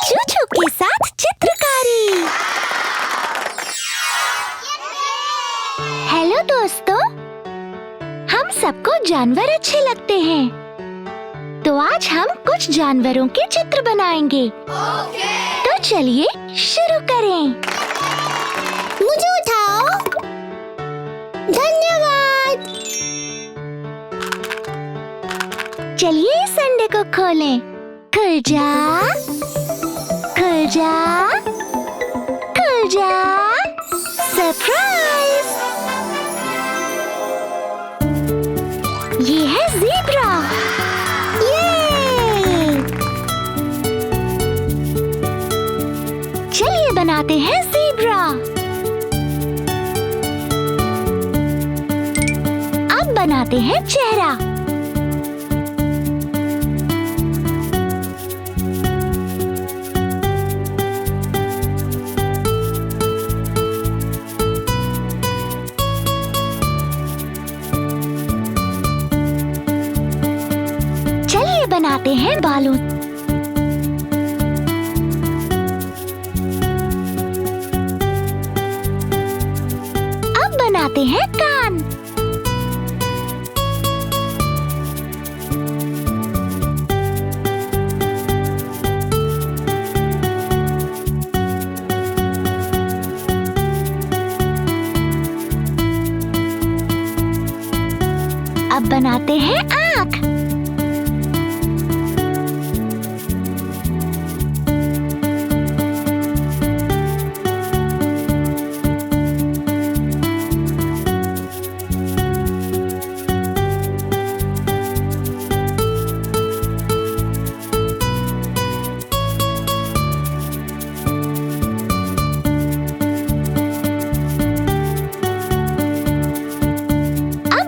चूचू के साथ चित्रकारी। हेलो दोस्तों, हम सबको जानवर अच्छे लगते हैं, तो आज हम कुछ जानवरों के चित्र बनाएंगे। तो चलिए शुरू करें। मुझे उठाओ। धन्यवाद। चलिए इस अंडे को खोलें। खुल जा, खुल जा, खुल जा। सरप्राइज! ये है ज़ेब्रा। ये! चलिए बनाते हैं ज़ेब्रा। अब बनाते हैं चेहरा। बनाते हैं बालों। अब बनाते हैं कान। अब बनाते हैं आँख।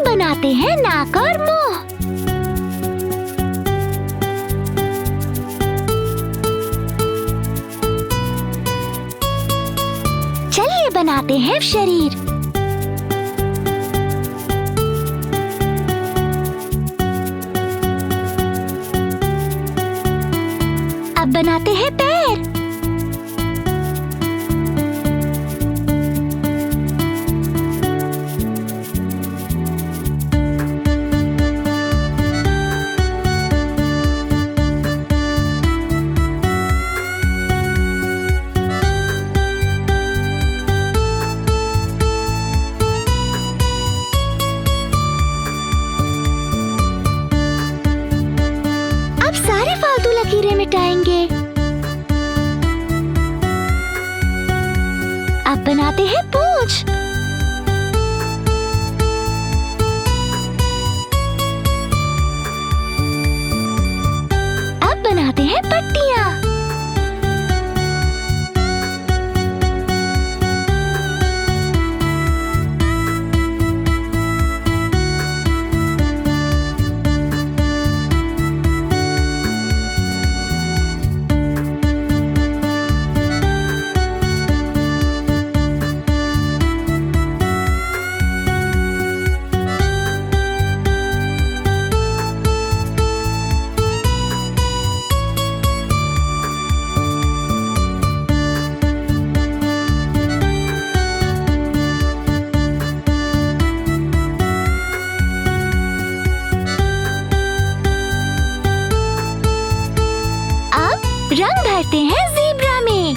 बनाते हैं नाक और मुंह। चलिए बनाते हैं शरीर। अब बनाते हैं पैर। सारे फालतू लकीरें मिटाएंगे। अब बनाते हैं पूंछ। अब बनाते हैं पट्टियां। रंग भरते हैं ज़ेब्रा में।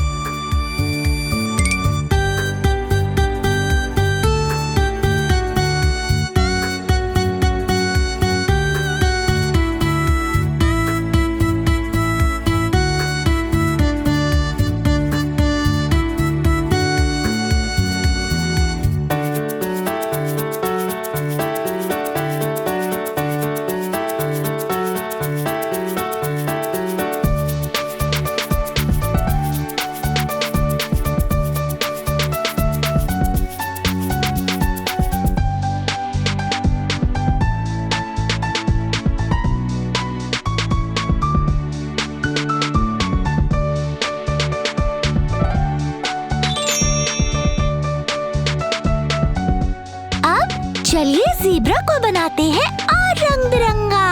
चलिए ज़ेब्रा को बनाते हैं और रंग बिरंगा।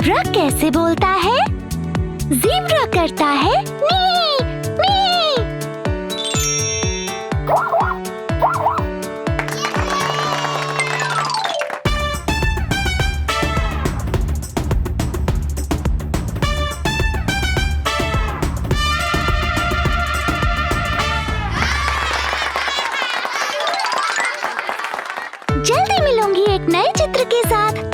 ज़ेब्रा कैसे बोलता है? ज़ेब्रा करता है मी मी। जल्दी मिलूंगी एक नए चित्र के साथ।